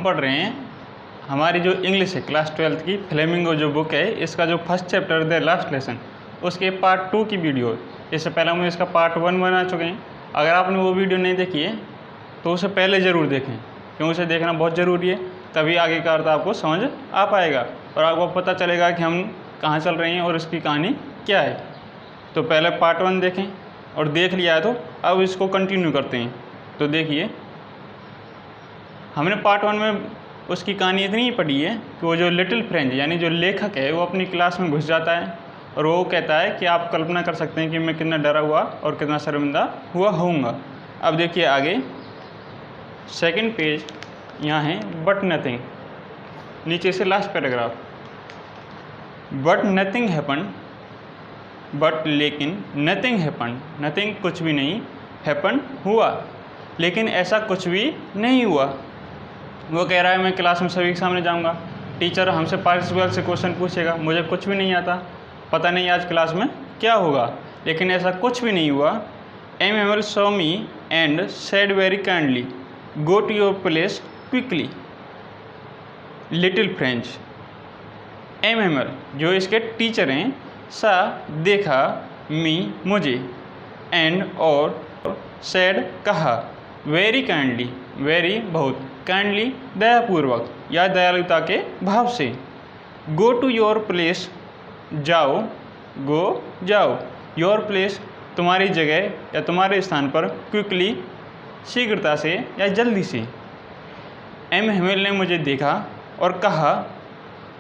पढ़ रहे हैं हमारी जो इंग्लिश है क्लास 12th की फ्लेमिंगो जो बुक है, इसका जो first chapter the last lesson उसके पार्ट 2 की वीडियो। इससे पहले हम इसका पार्ट 1 बना चुके हैं। अगर आपने वो वीडियो नहीं देखी है तो उसे पहले ज़रूर देखें, क्योंकि उसे देखना बहुत ज़रूरी है, तभी आगे का अर्थ आपको समझ आ पाएगा और आपको पता चलेगा कि हम कहाँ चल रहे हैं और इसकी कहानी क्या है। तो पहले पार्ट 1 देखें और देख लिया है तो अब इसको कंटिन्यू करते हैं। तो देखिए, हमने पार्ट 1 में उसकी कहानी इतनी ही पढ़ी है कि वो जो लिटिल फ्रेंच यानी जो लेखक है वो अपनी क्लास में घुस जाता है और वो कहता है कि आप कल्पना कर सकते हैं कि मैं कितना डरा हुआ और कितना शर्मिंदा हुआ होऊंगा। अब देखिए आगे सेकंड पेज यहाँ है, बट नथिंग, नीचे से last paragraph. But nothing happen, but लेकिन, नथिंग हैपन, नथिंग कुछ भी नहीं, हैपन हुआ, लेकिन ऐसा कुछ भी नहीं हुआ। वो कह रहा है मैं क्लास में सभी के सामने जाऊंगा, टीचर हमसे पार्टिसिपल से क्वेश्चन पूछेगा, मुझे कुछ भी नहीं आता, पता नहीं आज क्लास में क्या होगा, लेकिन ऐसा कुछ भी नहीं हुआ। M saw me and said very kindly, go to your place quickly. Little French, M जो इसके टीचर हैं, सा देखा, मी मुझे, एंड और सेड कहा, वेरी काइंडली, वेरी बहुत, काइंडली दयापूर्वक या दयालुता के भाव से, गो टू योर प्लेस जाओ, गो जाओ, योर प्लेस तुम्हारी जगह या तुम्हारे स्थान पर, क्विकली शीघ्रता से या जल्दी से। एम हेमिल ने मुझे देखा और कहा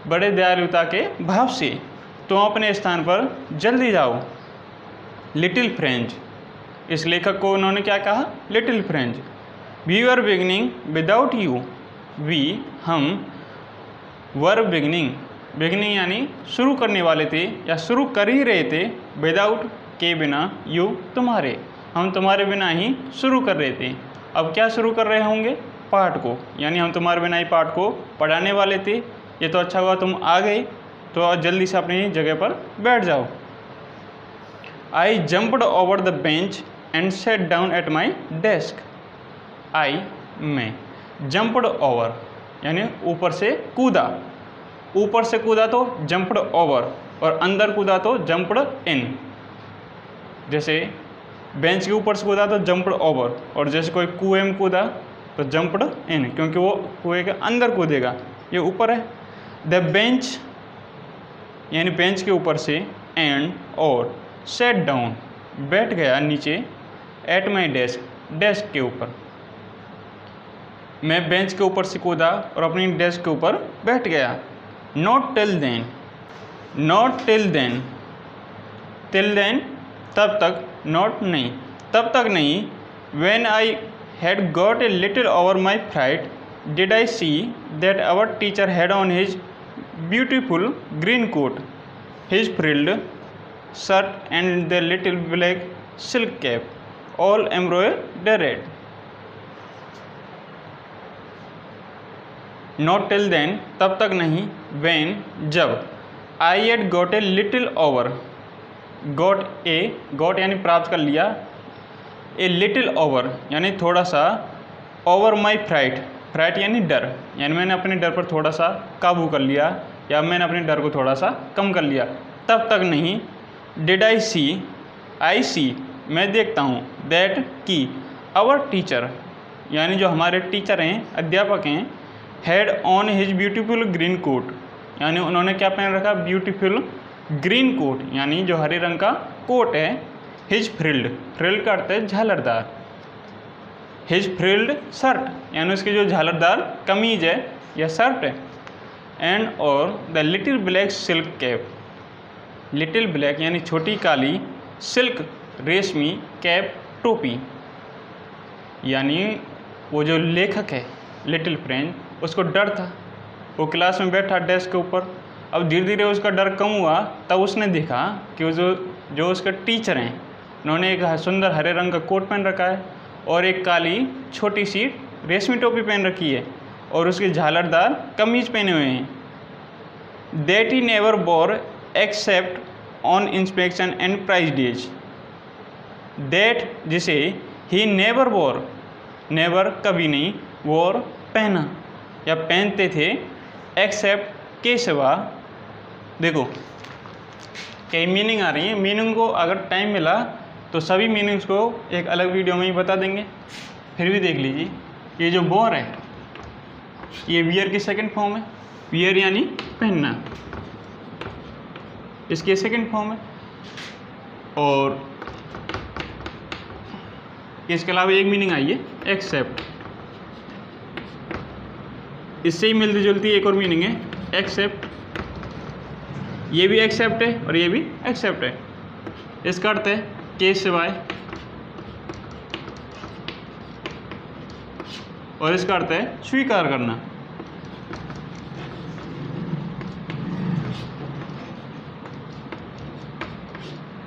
बड़े दयालुता के भाव से, तुम अपने स्थान पर जल्दी जाओ। लिटिल फ्रेंच, इस लेखक को उन्होंने क्या कहा, little French. We were beginning without you, we हम, वर बिगनिंग, बिगनिंग यानी शुरू करने वाले थे या शुरू कर ही रहे थे, विदाउट के बिना, यू तुम्हारे, हम तुम्हारे बिना ही शुरू कर रहे थे। अब क्या शुरू कर रहे होंगे, पाठ को, यानी हम तुम्हारे बिना ही पाठ को पढ़ाने वाले थे। ये तो अच्छा हुआ तुम आ गए, तो जल्दी से अपनी जगह पर बैठ जाओ। I jumped over the bench and sat down at my desk. I मैं, जंप्ड ओवर यानी ऊपर से कूदा, ऊपर से कूदा तो जंप्ड ओवर, और अंदर कूदा तो जंप्ड इन। जैसे बेंच के ऊपर से कूदा तो जंप्ड ओवर, और जैसे कोई कुएं में कूदा तो जंप्ड इन, क्योंकि वो कुएं के अंदर कूदेगा, ये ऊपर है। द बेंच यानी बेंच के ऊपर से, एंड और, सेट डाउन बैठ गया नीचे, एट माई डेस्क डेस्क के ऊपर। मैं बेंच के ऊपर से कूदा और अपनी डेस्क के ऊपर बैठ गया। Not till then, not till then, till then तब तक, नॉट नहीं तब तक नहीं, when I had got a little over my fright did I see that our teacher had on his beautiful green coat, his frilled shirt and the little black silk cap, all embroidered. Not till then तब तक नहीं, when जब, I had got a little over, got a, got यानी प्राप्त कर लिया, ए little over यानी थोड़ा सा, ओवर माई फ्राइट, फ्राइट यानी डर, यानी मैंने अपने डर पर थोड़ा सा काबू कर लिया या मैंने अपने डर को थोड़ा सा कम कर लिया, तब तक नहीं। डिड आई सी, आई सी मैं देखता हूँ, दैट की, आवर टीचर यानी जो हमारे टीचर हैं, अध्यापक हैं, had on his beautiful green coat यानी उन्होंने क्या पहन रखा, ब्यूटीफुल ग्रीन कोट यानी जो हरे रंग का कोट है। हिज फ्रिल्ड, फ्रिल्ड का अर्थ है झालरदार, हिज फ्रिल्ड शर्ट यानी उसकी जो झालरदार कमीज है या शर्ट है, एंड और the little black silk cap, little black यानी छोटी काली, सिल्क रेशमी, कैप टोपी। यानी वो जो लेखक है लिटिल फ्रेंच, उसको डर था, वो क्लास में बैठा डेस्क के ऊपर। अब धीरे धीरे उसका डर कम हुआ, तब उसने देखा कि वो जो उसके टीचर हैं, उन्होंने एक सुंदर हरे रंग का कोट पहन रखा है और एक काली छोटी सी रेशमी टोपी पहन रखी है और उसके झालरदार कमीज पहने हुए हैं। That he never wore except on inspection and prize days, that जिसे, ही नेवर बोर, नेवर कभी नहीं, वोर पहना या पहनते थे, एक्सेप्ट के सिवा। देखो कई मीनिंग आ रही है, मीनिंग को अगर टाइम मिला तो सभी मीनिंग्स को एक अलग वीडियो में ही बता देंगे, फिर भी देख लीजिए। ये जो बोर है ये वियर की सेकंड फॉर्म है, वियर यानी पहनना, इसकी सेकंड फॉर्म है। और इसके अलावा एक मीनिंग आई है एक्सेप्ट, इससे ही मिलती जुलती एक और मीनिंग है एक्सेप्ट, ये भी एक्सेप्ट है और ये भी एक्सेप्ट है। इसका अर्थ है के सिवाय, और इसका अर्थ है स्वीकार करना।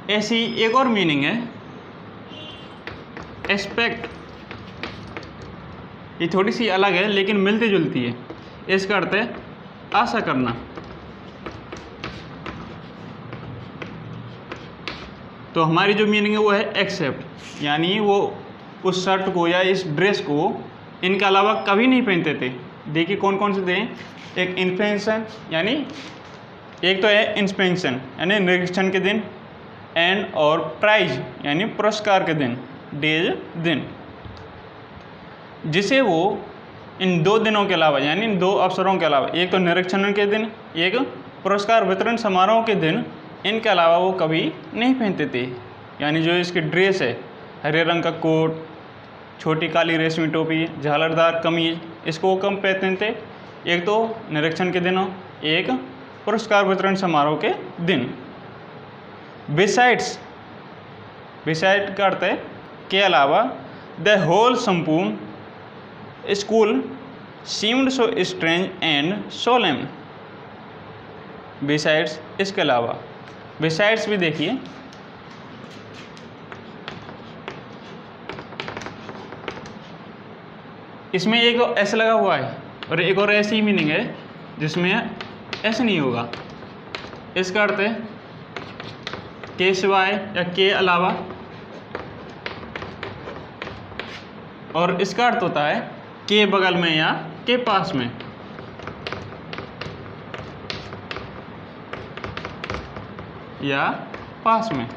ऐसी एक और मीनिंग है एक्सपेक्ट, ये थोड़ी सी अलग है लेकिन मिलती जुलती है। इसका अर्थ है आशा करना। तो हमारी जो मीनिंग है वो है एक्सेप्ट, यानी वो उस शर्ट को या इस ड्रेस को इनके अलावा कभी नहीं पहनते थे। देखिए कौन कौन से थे, एक इन्फेंशन यानी एक तो है इंस्पेक्शन यानी निरीक्षण के दिन, एंड और प्राइज यानी पुरस्कार के दिन, डेज दिन, जिसे वो इन दो दिनों के अलावा यानी इन दो अवसरों के अलावा, एक तो निरीक्षण के दिन, एक पुरस्कार वितरण समारोह के दिन, इनके अलावा वो कभी नहीं पहनते थे। यानी जो इसकी ड्रेस है, हरे रंग का कोट, छोटी काली रेशमी टोपी, झालरदार कमीज, इसको वो कम पहनते थे, एक तो निरीक्षण के दिनों, एक पुरस्कार वितरण समारोह के दिन। बिसाइड्स, बिसाइड का अर्थ है के अलावा, द होल संपूर्ण school seemed so strange and solemn. Besides इसके अलावा, बिसाइड्स भी देखिए, इसमें एक ऐसा लगा हुआ है और एक और ऐसी मीनिंग है जिसमें ऐसा नहीं होगा। इसका अर्थ है के सिवाय या के अलावा, और इसका अर्थ होता है के बगल में या के पास में। या पास में,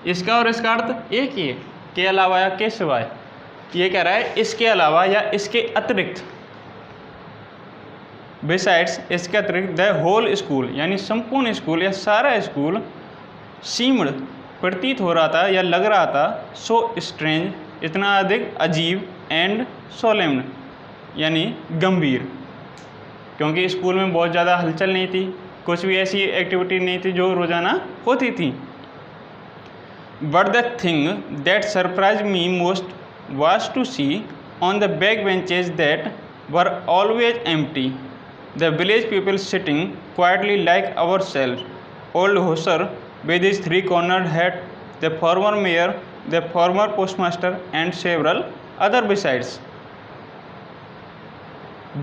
इसका और इसका अर्थ एक ही है, के अलावा या के सिवाय। ये कह रहा है इसके अलावा या इसके अतिरिक्त, बिसाइड्स इसके अतिरिक्त, द होल स्कूल यानी संपूर्ण स्कूल या सारा स्कूल, सीम्ड प्रतीत हो रहा था या लग रहा था, सो स्ट्रेंज इतना अधिक अजीब, एंड सोलेम्न यानी गंभीर, क्योंकि स्कूल में बहुत ज़्यादा हलचल नहीं थी, कुछ भी ऐसी एक्टिविटी नहीं थी जो रोज़ाना होती थी। But the thing that surprise me most was to see on the back benches that were always empty, the village people sitting quietly like ourselves, old Hosser with his three-cornered hat, the former mayor, the former postmaster and several other besides.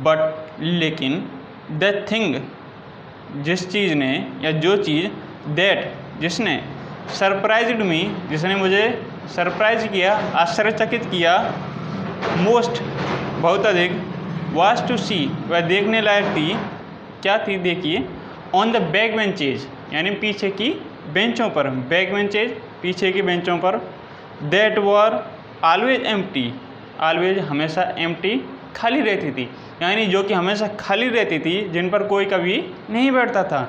But लेकिन the thing जिस चीज़ ने या जो चीज़, that जिसने, surprised मी जिसने मुझे surprise किया, आश्चर्यचकित किया, मोस्ट बहुत अधिक, वाज टू सी वह देखने लायक थी, क्या थी देखिए, ऑन द बैक बेंचेज यानी पीछे की बेंचों पर, बैक बेंचेज पीछे की बेंचों पर, that were always empty, always हमेशा एम्प्टी खाली रहती थी, यानी जो कि हमेशा खाली रहती थी, जिन पर कोई कभी नहीं बैठता था।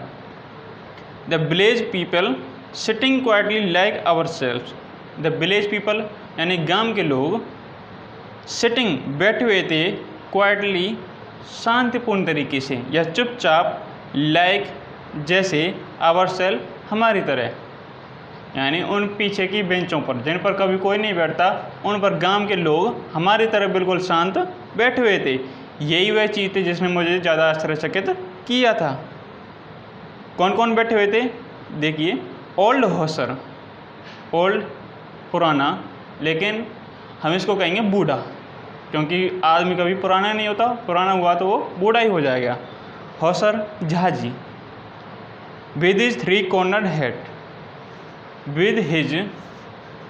The village people sitting quietly like ourselves, the village people यानी गांव के लोग, सिटिंग बैठे हुए थे, क्वाइटली शांतिपूर्ण तरीके से या चुपचाप, लाइक जैसे, आवर सेल्फ हमारी तरह, यानी उन पीछे की बेंचों पर जिन पर कभी कोई नहीं बैठता, उन पर गांव के लोग हमारी तरह बिल्कुल शांत बैठे हुए थे। यही वह चीज़ थी जिसने मुझे ज़्यादा आश्चर्यचकित किया था। कौन कौन बैठे हुए थे देखिए, ओल्ड हॉसर, ओल्ड पुराना, लेकिन हम इसको कहेंगे बूढ़ा, क्योंकि आदमी कभी पुराना नहीं होता, पुराना हुआ तो वो बूढ़ा ही हो जाएगा। हॉसर जहाजी, with his three cornered hat, with his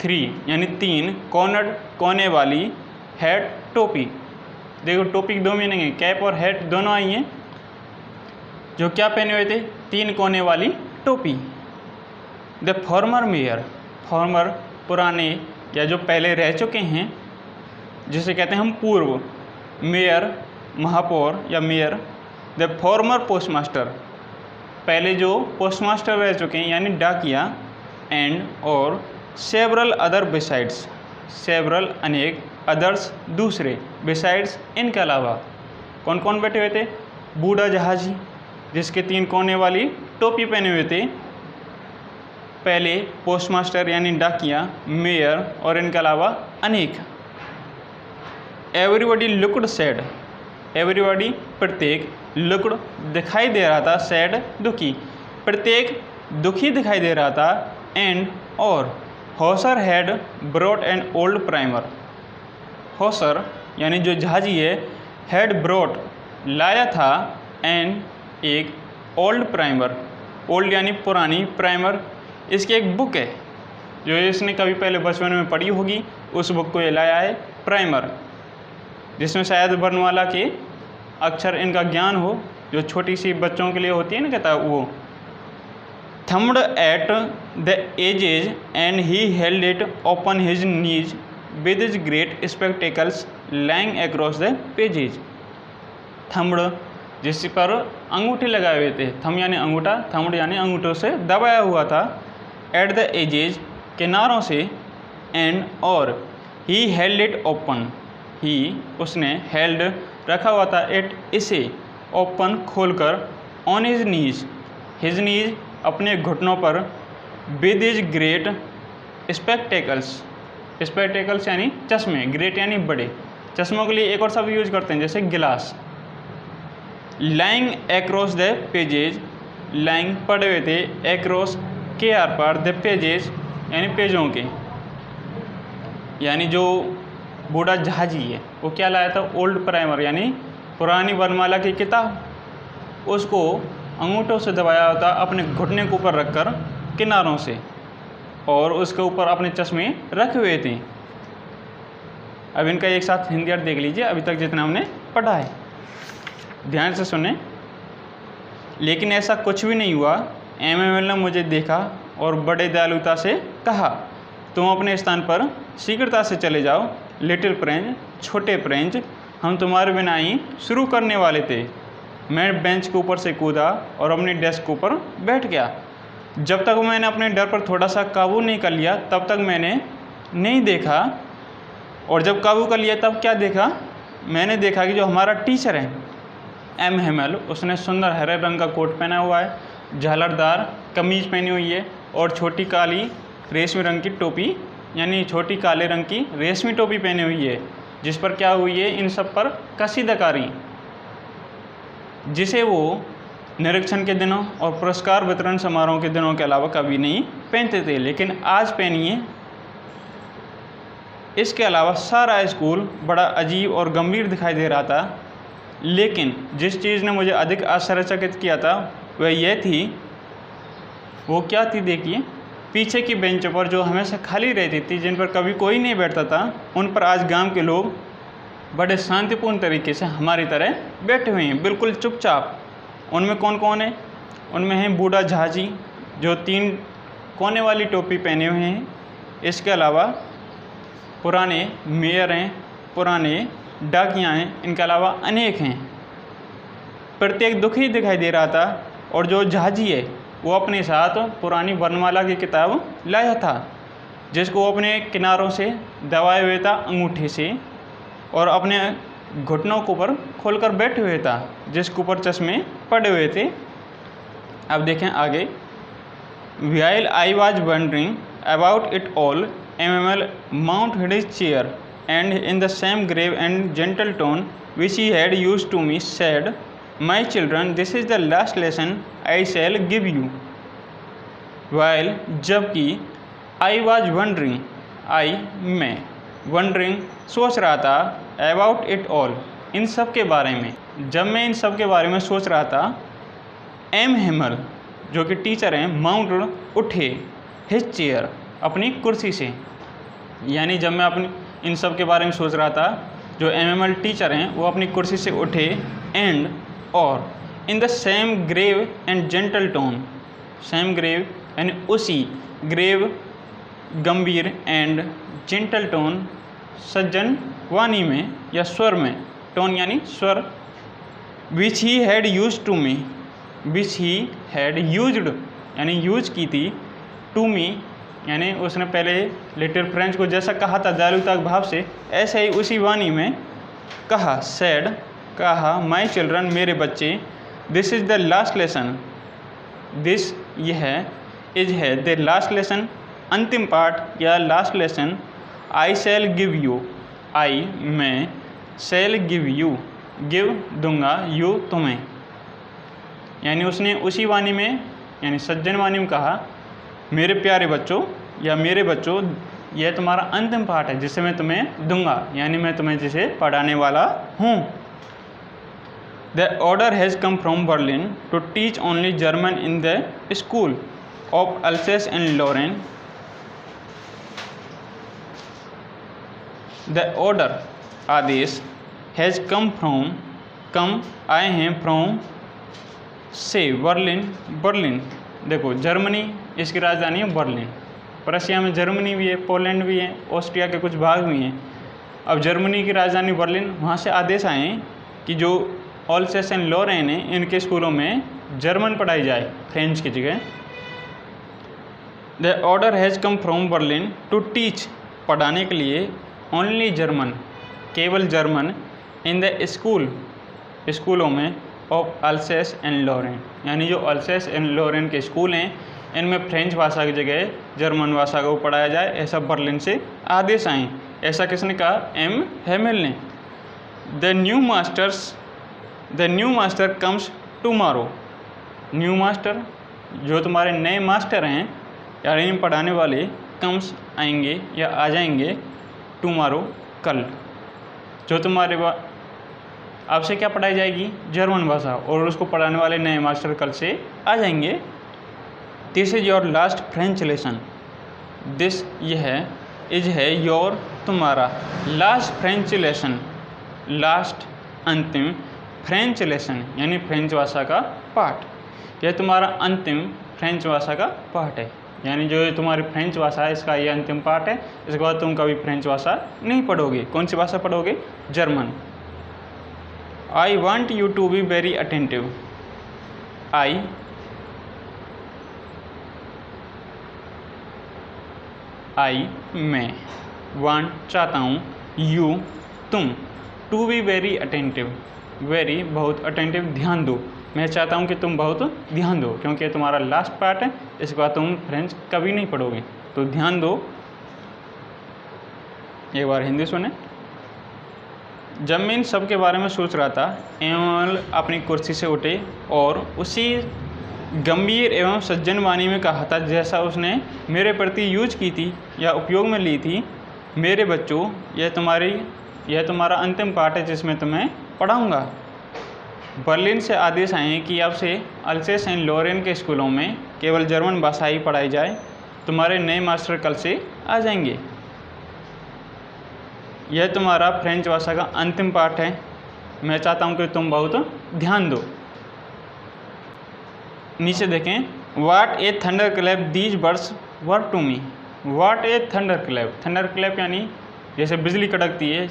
three यानी तीन, कॉर्नर्ड कोने वाली, हैड टोपी। देखो टोपी की दो मीनिंग है, कैप और हैट दोनों आई हैं। जो क्या पहने हुए थे, 3 कोने वाली टोपी। द फॉर्मर मेयर, फॉर्मर पुराने या जो पहले रह चुके हैं, जिसे कहते हैं हम पूर्व, मेयर महापौर या मेयर। द फॉर्मर पोस्टमास्टर, पहले जो पोस्टमास्टर रह चुके हैं यानी डाकिया। एंड और सेवरल अदर बिसाइड्स, सेवरल अनेक, अदर्स दूसरे, बिसाइड्स इनके अलावा। कौन कौन बैठे हुए थे, बूढ़ा जहाजी जिसके 3 कोने वाली टोपी पहने हुए थे, पहले पोस्टमास्टर यानी डाकिया, मेयर और इनके अलावा अनेक। एवरीबॉडी लुक्ड सैड, एवरीबॉडी प्रत्येक, लुक्ड दिखाई दे रहा था, सैड दुखी, प्रत्येक दुखी दिखाई दे रहा था। एंड और Hauser had brought an old primer, Hauser यानी जो जहाजी है, हैड ब्रॉट लाया था, एंड एक ओल्ड प्राइमर, ओल्ड यानी पुरानी, प्राइमर इसकी एक बुक है जो इसने कभी पहले बचपन में पढ़ी होगी, उस बुक को ये लाया है, प्राइमर, जिसमें शायद वर्णमाला के अक्षर इनका ज्ञान हो, जो छोटी सी बच्चों के लिए होती है ना, कहता है वो। Thumbed at the edges and he held it open his knees with his great spectacles lying across the pages. Thumbed जिस पर अंगूठे लगाए हुए थे, थम यानी अंगूठा, थम्ड यानी अंगूठों से दबाया हुआ था, एट द एजेज किनारों से, एंड और ही हेल्ड इट ओपन, ही उसने, हेल्ड रखा हुआ था, इट इसे, ओपन खोलकर, ऑन हिज नीज अपने घुटनों पर, with his great spectacles, spectacles यानी चश्मे, ग्रेट यानी बड़े, चश्मों के लिए एक और शब्द यूज करते हैं जैसे गिलास। Lying across the pages, lying पड़े हुए थे, एक्रॉस के आर पार, द पेजेज यानी पेजों के, यानी जो बूढ़ा जहाजी है वो क्या लाया था, ओल्ड प्राइमर यानी पुरानी वर्णमाला की किताब, उसको अंगूठों से दबाया होता अपने घुटने के ऊपर रखकर किनारों से, और उसके ऊपर अपने चश्मे रखे हुए थे। अब इनका एक साथ हिंदी अर्थ देख लीजिए, अभी तक जितना हमने पढ़ा है, ध्यान से सुने। लेकिन ऐसा कुछ भी नहीं हुआ, एमएमएल ने मुझे देखा और बड़े दयालुता से कहा, तुम अपने स्थान पर शीघ्रता से चले जाओ, लिटिल प्रिंस, छोटे प्रिंस, हम तुम्हारे बिना ही शुरू करने वाले थे। मैं बेंच के ऊपर से कूदा और अपने डेस्क के ऊपर बैठ गया। जब तक मैंने अपने डर पर थोड़ा सा काबू नहीं कर लिया तब तक मैंने नहीं देखा, और जब काबू कर लिया तब क्या देखा, मैंने देखा कि जो हमारा टीचर है एमएमएल, उसने सुंदर हरे रंग का कोट पहना हुआ है, झालरदार कमीज पहनी हुई है और छोटी काली रेशमी रंग की टोपी, यानी छोटी काले रंग की रेशमी टोपी पहनी हुई है, जिस पर क्या हुई है, इन सब पर कसीदकारी, जिसे वो निरीक्षण के दिनों और पुरस्कार वितरण समारोह के दिनों के अलावा कभी नहीं पहनते थे, लेकिन आज पहनिए। इसके अलावा सारा स्कूल बड़ा अजीब और गंभीर दिखाई दे रहा था, लेकिन जिस चीज़ ने मुझे अधिक आश्चर्यचकित किया था वह यह थी, वो क्या थी, देखिए, पीछे की बेंचों पर जो हमेशा खाली रहती थी, जिन पर कभी कोई नहीं बैठता था, उन पर आज गांव के लोग बड़े शांतिपूर्ण तरीके से हमारी तरह बैठे हुए हैं, बिल्कुल चुपचाप। उनमें कौन कौन है, उनमें है बूढ़ा जहाजी जो 3 कोने वाली टोपी पहने हुए हैं, इसके अलावा पुराने मेयर हैं, पुराने डाकिया हैं, इनके अलावा अनेक हैं। प्रत्येक दुखी दिखाई दे रहा था, और जो जहाजी है वो अपने साथ पुरानी वर्णमाला की किताब लाया था, जिसको वो अपने किनारों से दबाए हुए था अंगूठे से, और अपने घुटनों के ऊपर खोलकर बैठे हुए था, जिसके ऊपर चश्मे पड़े हुए थे। अब देखें आगे, while I was wondering about it all, M Hamel mounted his chair and in the same grave and gentle tone which he had used to me said, my children, this is the last lesson I shall give you. While जबकि, I was wondering, आई मैं, wondering सोच रहा था, about it all in सब के बारे में, जब मैं इन सब के बारे में सोच रहा था, एमएमएल जो कि टीचर हैं, माउंट उठे, हिज चेयर अपनी कुर्सी से, यानी जब मैं अपनी इन सब के बारे में सोच रहा था, जो MML टीचर हैं वो अपनी कुर्सी से उठे एंड और in the same grave and gentle tone, same grave यानी उसी ग्रेव गंभीर एंड जेंटल टोन सज्जन वाणी में या स्वर में, टोन यानी स्वर, which he had used to me, which he had used यानी यूज की थी, टू मी यानी उसने पहले लिटिल फ्रेंच को जैसा कहा था दयालुता भाव से, ऐसे ही उसी वाणी में कहा, सैड कहा, माई चिल्ड्रन मेरे बच्चे, this is the last lesson, this यह इज है द लास्ट लेसन अंतिम पाठ या last lesson, I shall give you, I मैं, शैल गिव यू गिव दूंगा, यू तुम्हें, यानी उसने उसी वाणी में यानी सज्जन वाणी में कहा, मेरे प्यारे बच्चों या मेरे बच्चों, यह तुम्हारा अंतिम पाठ है जिसे मैं तुम्हें दूंगा, यानी मैं तुम्हें जिसे पढ़ाने वाला हूँ। The order has come from Berlin to teach only German in the school of Alsace and Lorraine. The order आदेश हैज़ कम फ्रॉम, कम आए हैं, फ्रॉम से, बर्लिन, बर्लिन देखो जर्मनी इसकी राजधानी है बर्लिन, प्रशिया में जर्मनी भी है, पोलैंड भी है, ऑस्ट्रिया के कुछ भाग भी हैं। अब जर्मनी की राजधानी बर्लिन, वहाँ से आदेश आए कि जो अल्सेस एंड लोरेन हैं इनके स्कूलों में जर्मन पढ़ाई जाए फ्रेंच की जगह। The order has come from Berlin to teach पढ़ाने के लिए ओनली जर्मन केवल जर्मन इन द स्कूल स्कूलों में ऑफ अल्सेस एंड लोरेन, यानी जो अल्सेस एंड लोरेन के स्कूल हैं इनमें फ्रेंच भाषा की जगह जर्मन भाषा को पढ़ाया जाए, ऐसा बर्लिन से आदेश आए। ऐसा किसने कहा? एम हेमेल ने। The new master comes tomorrow, new master जो तुम्हारे नए मास्टर हैं यानी पढ़ाने वाले, कम्स आएंगे या आ जाएंगे, टुमारो कल, जो तुम्हारे आपसे क्या पढ़ाई जाएगी? जर्मन भाषा, और उसको पढ़ाने वाले नए मास्टर कल से आ जाएंगे। This is your last French lesson, this यह इज है योर तुम्हारा, लास्ट फ्रेंच लेसन, लास्ट अंतिम, फ्रेंच लेसन यानी फ्रेंच भाषा का पाठ, यह तुम्हारा अंतिम फ्रेंच भाषा का पाठ है, यानी जो तुम्हारी फ्रेंच भाषा है इसका ये अंतिम पाठ है, इसके बाद तुम कभी फ्रेंच भाषा नहीं पढ़ोगे। कौन सी भाषा पढ़ोगे? German. I want you to be very attentive, I मैं, वांट चाहता हूँ, यू तुम, to be very attentive, very बहुत, अटेंटिव ध्यान दो, मैं चाहता हूँ कि तुम बहुत ध्यान दो, क्योंकि तुम्हारा लास्ट पार्ट है, इसके बाद तुम फ्रेंच कभी नहीं पढ़ोगे, तो ध्यान दो। एक बार हिंदी सुने। जब मैं इन सब के बारे में सोच रहा था, एमएल अपनी कुर्सी से उठे और उसी गंभीर एवं सज्जन वाणी में कहा था जैसा उसने मेरे प्रति यूज की थी या उपयोग में ली थी, मेरे बच्चों यह तुम्हारा अंतिम पाठ है जिसमें तुम्हें पढ़ाऊँगा। बर्लिन से आदेश आए हैं कि अब से अल्सेस एंड लोरेन के स्कूलों में केवल जर्मन भाषा ही पढ़ाई जाए, तुम्हारे नए मास्टर कल से आ जाएंगे। यह तुम्हारा फ्रेंच भाषा का अंतिम पाठ है, मैं चाहता हूँ कि तुम बहुत ध्यान दो। नीचे देखें, what a thunderclap these words were to me, what a thunderclap, thunderclap यानी जैसे बिजली कड़कती है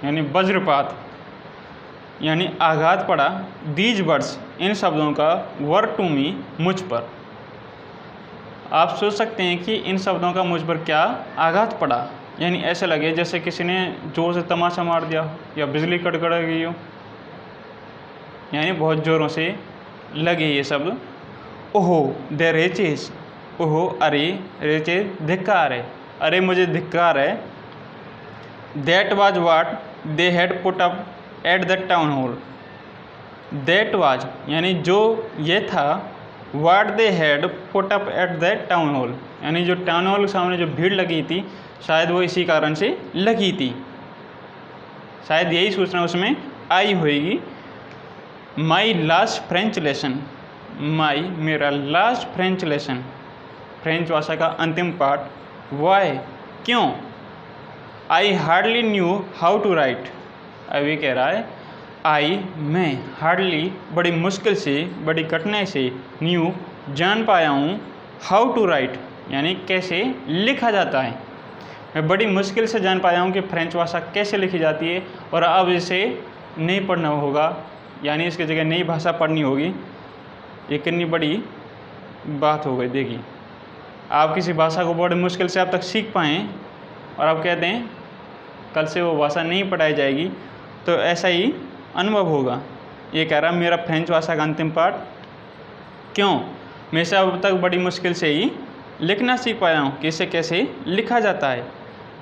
यानी वज्रपात यानी आघात पड़ा, दीज वर्ड्स इन शब्दों का, वर टू मी मुझ पर। आप सोच सकते हैं कि इन शब्दों का मुझ पर क्या आघात पड़ा, यानी ऐसे लगे जैसे किसी ने जोर से तमाचा मार दिया हो या बिजली कड़कड़ गई हो, यानी बहुत ज़ोरों से लगे ये शब्द। ओहो द रेचेस, ओहो अरे, रेचेस धिक्कार है, अरे मुझे धिक्कार है। That was what they had put up at the town hall, that was यानी जो ये था, what they had put up at the town hall यानी जो टाउन हॉल के सामने जो भीड़ लगी थी शायद वो इसी कारण से लगी थी, शायद यही सूचना उसमें आई होगी। माई लास्ट फ्रेंच लेसन, माई मेरा लास्ट फ्रेंच लेसन, फ्रेंच भाषा का अंतिम पाठ। वाई क्यों? I hardly knew how to write. अब ये कह रहा है आई मैं हार्डली बड़ी मुश्किल से बड़ी कठिनाई से न्यू जान पाया हूँ हाउ टू राइट यानी कैसे लिखा जाता है। मैं बड़ी मुश्किल से जान पाया हूँ कि फ्रेंच भाषा कैसे लिखी जाती है और अब इसे नहीं पढ़ना होगा यानी इसकी जगह नई भाषा पढ़नी होगी। ये कितनी बड़ी बात हो गई। देखिए आप किसी भाषा को बड़ी मुश्किल से अब तक सीख पाएँ और आप कहते हैं कल से वो भाषा नहीं पढ़ाई जाएगी, तो ऐसा ही अनुभव होगा। ये कह रहा मेरा फ्रेंच भाषा का अंतिम पाठ क्यों मैं इसे अब तक बड़ी मुश्किल से ही लिखना सीख पाया हूँ कि इसे कैसे लिखा जाता है।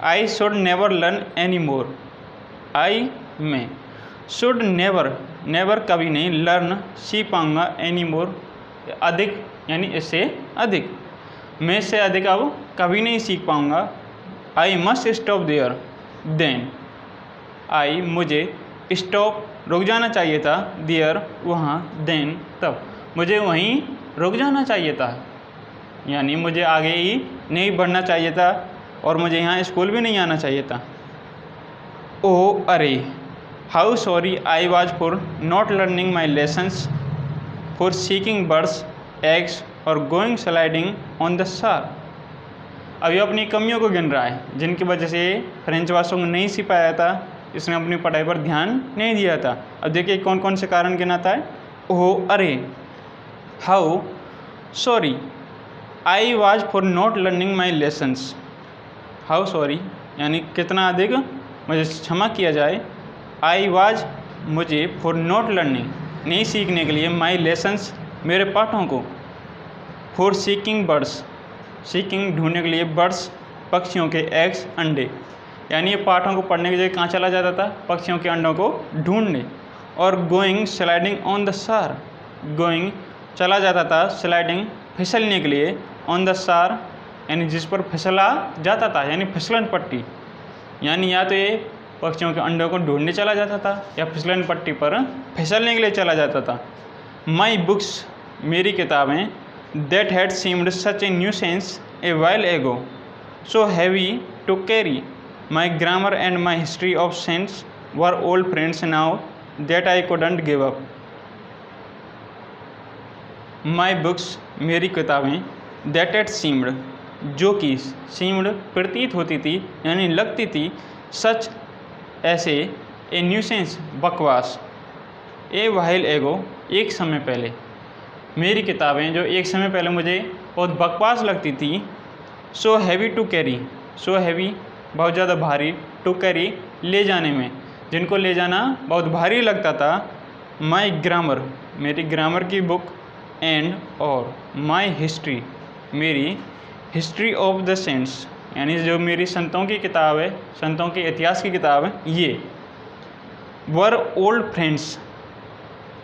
I should never learn any more. I मैं शुड नेवर कभी नहीं लर्न सीख पाऊँगा एनी मोर अधिक यानी इससे अधिक। मैं इससे अधिक अब कभी नहीं सीख पाऊँगा। I must stop there then. I मुझे स्टॉप रुक जाना चाहिए था, देयर वहाँ, देन तब मुझे वहीं रुक जाना चाहिए था यानी मुझे आगे ही नहीं बढ़ना चाहिए था और मुझे यहाँ स्कूल भी नहीं आना चाहिए था। ओह अरे how sorry I was for not learning my lessons for seeking birds eggs और गोइंग स्लाइडिंग ऑन द सार। अभी अपनी कमियों को गिन रहा है जिनकी वजह से फ्रेंच भाषा को नहीं सीख पाया था, इसने अपनी पढ़ाई पर ध्यान नहीं दिया था। अब देखिए कौन कौन से कारण गिनाता है। ओह अरे how sorry I was for not learning my lessons. How sorry यानी कितना अधिक मुझे क्षमा किया जाए। आई वाज मुझे फॉर नॉट लर्निंग नहीं सीखने के लिए, माई लेसन्स मेरे पाठों को, फॉर सीकिंग बर्ड्स सीकिंग ढूंढने के लिए, बर्ड्स पक्षियों के, एग्स अंडे यानी ये पाठों को पढ़ने की जगह कहाँ चला जाता था, पक्षियों के अंडों को ढूंढने। और गोइंग स्लाइडिंग ऑन द सार, गोइंग चला जाता था, स्लाइडिंग फिसलने के लिए, ऑन द सार यानी जिस पर फिसला जाता था यानी फिसलन पट्टी, यानी या तो ये पक्षियों के अंडों को ढूंढने चला जाता था या फिसलन पट्टी पर फिसलने के लिए चला जाता था। माई बुक्स मेरी किताबें, that had seemed such a nuisance a while ago, so heavy to carry, my grammar and my history of saints were old friends now that I couldn't give up. My books मेरी किताबें, that had seemed जो कि, seemed प्रतीत होती थी यानी लगती थी, सच ऐसे, ए न्यूसेंस बकवास, ए वाइल एगो एक समय पहले, मेरी किताबें जो एक समय पहले मुझे बहुत बकवास लगती थी, so heavy to carry, so heavy बहुत ज़्यादा भारी, टू कैरी ले जाने में, जिनको ले जाना बहुत भारी लगता था, माई ग्रामर मेरी ग्रामर की बुक, एंड और माई हिस्ट्री मेरी हिस्ट्री ऑफ द सेंट्स यानी जो मेरी संतों की किताब है, संतों के इतिहास की किताब है, ये वर ओल्ड फ्रेंड्स,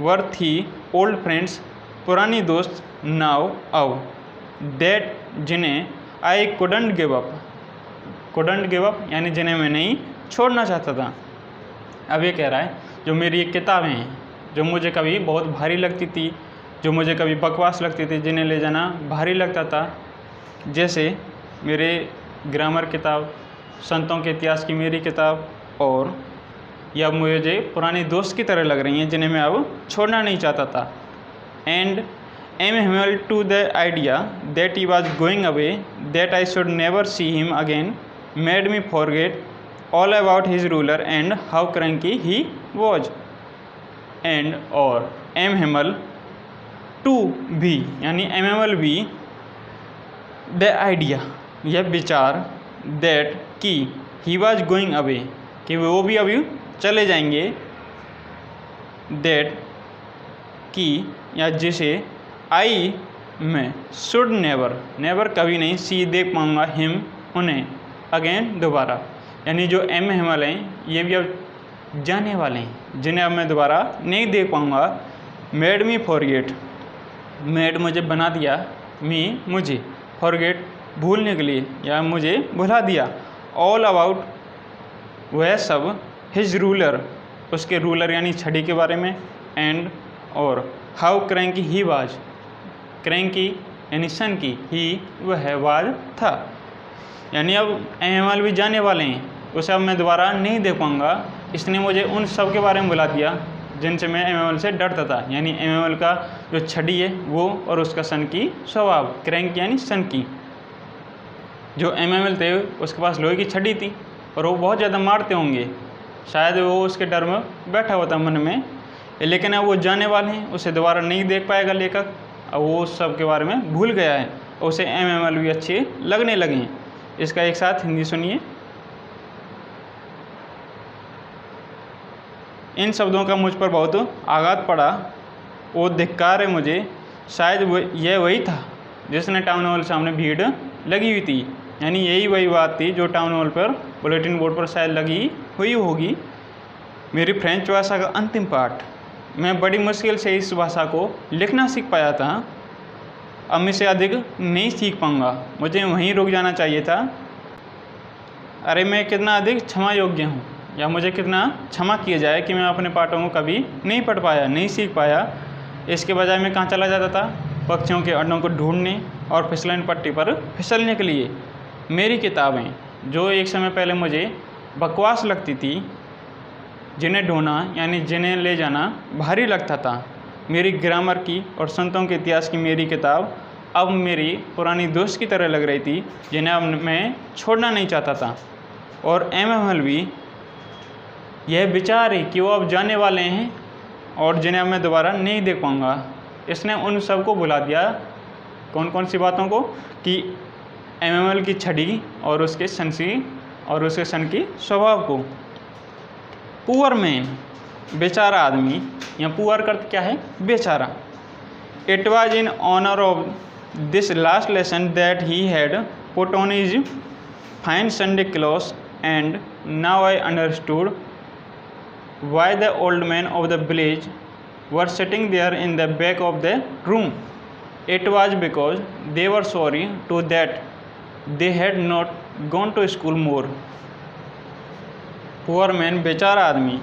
वर थी ओल्ड फ्रेंड्स पुरानी दोस्त, नाउ अब, दैट जिन्हें आई couldn't give up, couldn't give up यानी जिन्हें मैं नहीं छोड़ना चाहता था। अब ये कह रहा है जो मेरी ये किताबें हैं जो मुझे कभी बहुत भारी लगती थी, जो मुझे कभी बकवास लगती थी, जिन्हें ले जाना भारी लगता था, जैसे मेरे ग्रामर किताब, संतों के इतिहास की मेरी किताब, और यह मुझे पुरानी दोस्त की तरह लग रही हैं जिन्हें मैं अब छोड़ना नहीं चाहता था। And M Hamel too the idea that he was going away, that I should never see him again, made me forget all about his ruler and how cranky he was. And और M Hamel too भी यानी M Hemal भी, the idea यह विचार, that कि, ही was going away कि वो भी अभी चले जाएंगे, दैट कि या जिसे, आई मैं, शुड नेवर नेवर कभी नहीं, सी देख पाऊँगा, हिम उन्हें, अगेन दोबारा यानी जो एम हेमल हैं ये भी अब जाने वाले हैं जिन्हें अब मैं दोबारा नहीं देख पाऊँगा। मेड मी फॉरगेट, मेड मुझे बना दिया, मी मुझे, फॉरगेट भूलने के लिए या मुझे भुला दिया, ऑल अबाउट वह सब, हिज रूलर उसके रूलर यानी छड़ी के बारे में, एंड और, how cranky he was, cranky यानी सन की, ही वह वाज था यानी अब एम भी जाने वाले हैं उसे अब मैं दोबारा नहीं देख पाऊँगा। इसने मुझे उन सब के बारे में बुला दिया जिनसे मैं एमएमएल से डरता था, यानी एमएमएल का जो छड़ी है वो और उसका सन की स्वभाव, क्रैंक यानी सन की। जो एमएमएल थे उसके पास लोहे की छड़ी थी और वो बहुत ज़्यादा मारते होंगे, शायद वो उसके डर में बैठा हुआ था मन में, लेकिन अब वो जाने वाले हैं, उसे दोबारा नहीं देख पाएगा लेखक। अब वो उस सब के बारे में भूल गया है और उसे एमएमएल भी अच्छे लगने लगे हैं। इसका एक साथ हिंदी सुनिए। इन शब्दों का मुझ पर बहुत आघात पड़ा। वो धिक्कार है मुझे, शायद यह वही था जिसने टाउन हॉल सामने भीड़ लगी हुई थी, यानी यही वही बात थी जो टाउन हॉल पर बुलेटिन बोर्ड पर शायद लगी हुई होगी। मेरी फ्रेंच भाषा का अंतिम पाठ। मैं बड़ी मुश्किल से इस भाषा को लिखना सीख पाया था। अब मैं इसे अधिक नहीं सीख पाऊँगा, मुझे वहीं रुक जाना चाहिए था। अरे मैं कितना अधिक क्षमा योग्य हूँ, या मुझे कितना क्षमा किया जाए कि मैं अपने पाठों को कभी नहीं पढ़ पाया, नहीं सीख पाया। इसके बजाय मैं कहाँ चला जाता था? पक्षियों के अंडों को ढूंढने और फिसलन पट्टी पर फिसलने के लिए। मेरी किताबें जो एक समय पहले मुझे बकवास लगती थी, जिन्हें ढूंढना यानी जिन्हें ले जाना भारी लगता था। मेरी ग्रामर की और संतों के इतिहास की मेरी किताब अब मेरी पुरानी दोस्त की तरह लग रही थी, जिन्हें अब मैं छोड़ना नहीं चाहता था। और एमएमएल भी यह विचार है कि वो अब जाने वाले हैं और जिन्हें अब मैं दोबारा नहीं देख पाऊँगा। इसने उन सब को भुला दिया। कौन कौन सी बातों को? कि एमएमएल की छड़ी और उसके सन की स्वभाव को। पुअर मैन, बेचारा आदमी, या पुअर का क्या है? बेचारा। It was in honour of this last lesson that he had put on his fine Sunday clothes, and now I understood why the old men of the village were sitting there in the back of the room. It was because they were sorry to that they had not gone to school more. Poor man, बेचारा आदमी।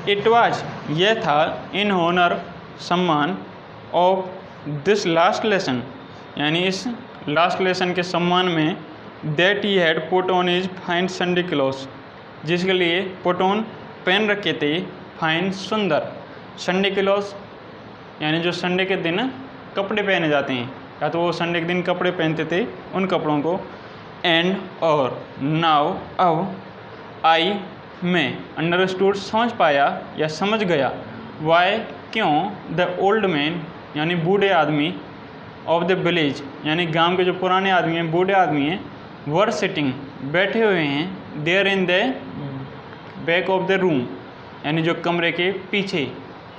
It was, यह था, in honor, सम्मान, of this last lesson, यानी इस last lesson के सम्मान में, that he had put on his fine Sunday clothes, जिसके लिए put on पहन रखे थे फाइन सुंदर संडे क्लॉथ्स, यानी जो संडे के दिन कपड़े पहने जाते हैं, या तो वो संडे के दिन कपड़े पहनते थे उन कपड़ों को। एंड और नाउ अब आई मैं अंडरस्टूड समझ पाया या समझ गया, वाई क्यों, द ओल्ड मैन यानी बूढ़े आदमी, ऑफ द विलेज यानी गांव के जो पुराने आदमी हैं, बूढ़े आदमी हैं, वर सिटिंग बैठे हुए हैं, there in the back of the room यानी जो कमरे के पीछे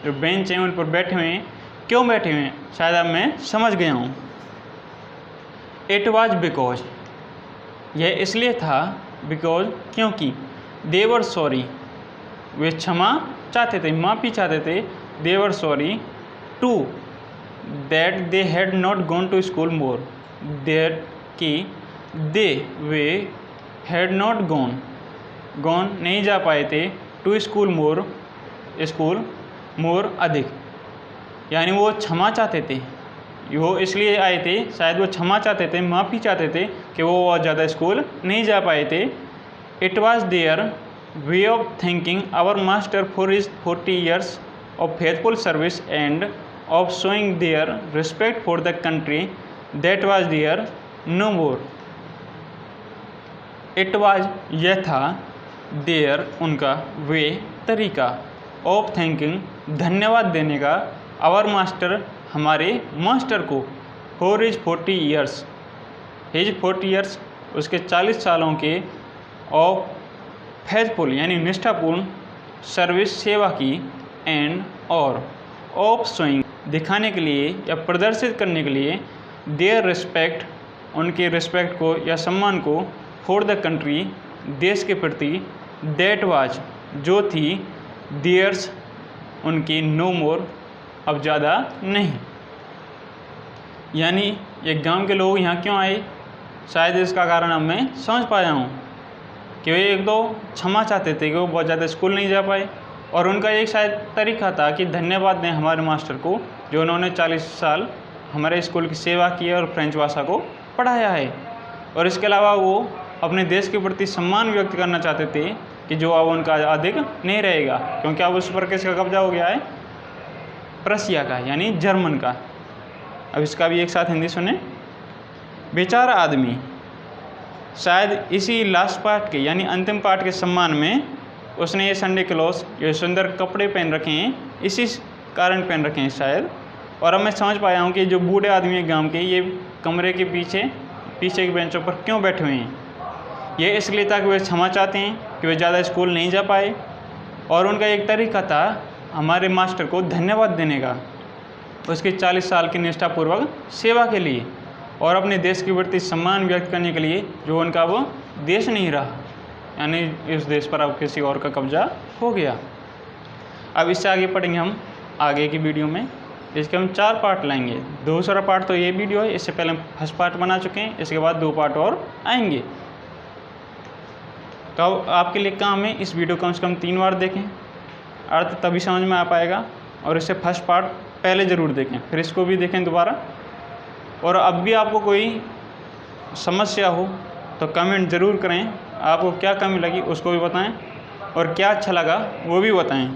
जो बेंच हैं उन पर बैठे हुए हैं। क्यों बैठे हुए हैं? शायद अब मैं समझ गया हूँ। इट वाज बिकॉज, यह इसलिए था, बिकॉज क्योंकि, दे वर सॉरी, वे क्षमा चाहते थे, माफ़ी चाहते थे, they were sorry too that they had not gone to school more, that कि दे वे हैड नॉट गॉन नहीं जा पाए थे, टू स्कूल मोर अधिक, यानी वो क्षमा चाहते थे। वो इसलिए आए थे, शायद वो क्षमा चाहते थे, माफ़ी चाहते थे कि वो और ज़्यादा स्कूल नहीं जा पाए थे। It was their way of thinking our master for his 40 years of faithful service and of showing their respect for the country that was their no more. It was, यह था, देयर उनका, वे तरीका, of thanking धन्यवाद देने का, our master हमारे master को, for his 40 years his 40 years उसके 40 सालों के, ऑफ फेथफुल यानी निष्ठापूर्ण, सर्विस सेवा की, एंड और, ऑफ शोइंग दिखाने के लिए या प्रदर्शित करने के लिए, देयर रिस्पेक्ट उनके रिस्पेक्ट को या सम्मान को, फॉर द कंट्री देश के प्रति, दैट वाज जो थी, देयर्स उनकी, नो मोर अब ज़्यादा नहीं। यानी ये गांव के लोग यहाँ क्यों आए? शायद इसका कारण अब मैं समझ पाया हूँ कि वे एक दो क्षमा चाहते थे कि वो बहुत ज़्यादा स्कूल नहीं जा पाए, और उनका एक शायद तरीका था कि धन्यवाद दें हमारे मास्टर को जो उन्होंने 40 साल हमारे स्कूल की सेवा की है और फ्रेंच भाषा को पढ़ाया है। और इसके अलावा वो अपने देश के प्रति सम्मान व्यक्त करना चाहते थे कि जो अब उनका अधिक नहीं रहेगा, क्योंकि अब उस पर किसका कब्जा हो गया है, प्रशिया का यानी जर्मन का। अब इसका भी एक साथ हिंदी सुने। बेचारा आदमी शायद इसी लास्ट पार्ट के यानी अंतिम पार्ट के सम्मान में उसने ये संडे क्लॉथ, ये सुंदर कपड़े पहन रखे हैं, इसी कारण पहन रखे हैं शायद। और अब मैं समझ पाया हूँ कि जो बूढ़े आदमी हैं गांव के, ये कमरे के पीछे के बेंचों पर क्यों बैठे हुए हैं। ये इसलिए ताकि वे क्षमा चाहते हैं कि वे ज़्यादा स्कूल नहीं जा पाए, और उनका एक तरीका था हमारे मास्टर को धन्यवाद देने का, उसके 40 साल की निष्ठापूर्वक सेवा के लिए और अपने देश के प्रति सम्मान व्यक्त करने के लिए, जो उनका वो देश नहीं रहा, यानी इस देश पर अब किसी और का कब्जा हो गया। अब इससे आगे पढ़ेंगे हम आगे की वीडियो में। इसके हम 4 पार्ट लाएंगे। दूसरा पार्ट तो ये वीडियो है, इससे पहले हम फर्स्ट पार्ट बना चुके हैं, इसके बाद 2 पार्ट और आएंगे। तो आपके लिए काम है इस वीडियो कम से कम 3 बार देखें, अर्थ तभी समझ में आ पाएगा। और इससे फर्स्ट पार्ट पहले ज़रूर देखें, फिर इसको भी देखें दोबारा। और अब भी आपको कोई समस्या हो तो कमेंट ज़रूर करें, आपको क्या कमी लगी उसको भी बताएं, और क्या अच्छा लगा वो भी बताएं।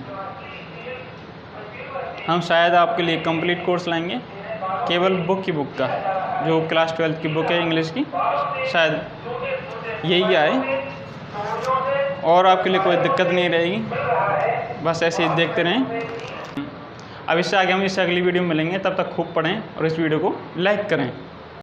हम शायद आपके लिए कंप्लीट कोर्स लाएंगे, केवल बुक का, जो क्लास 12 की बुक है इंग्लिश की, शायद यही आए और आपके लिए कोई दिक्कत नहीं रहेगी। बस ऐसे ही देखते रहें। अब इससे आगे हम इससे अगली वीडियो में मिलेंगे, तब तक खूब पढ़ें और इस वीडियो को लाइक करें।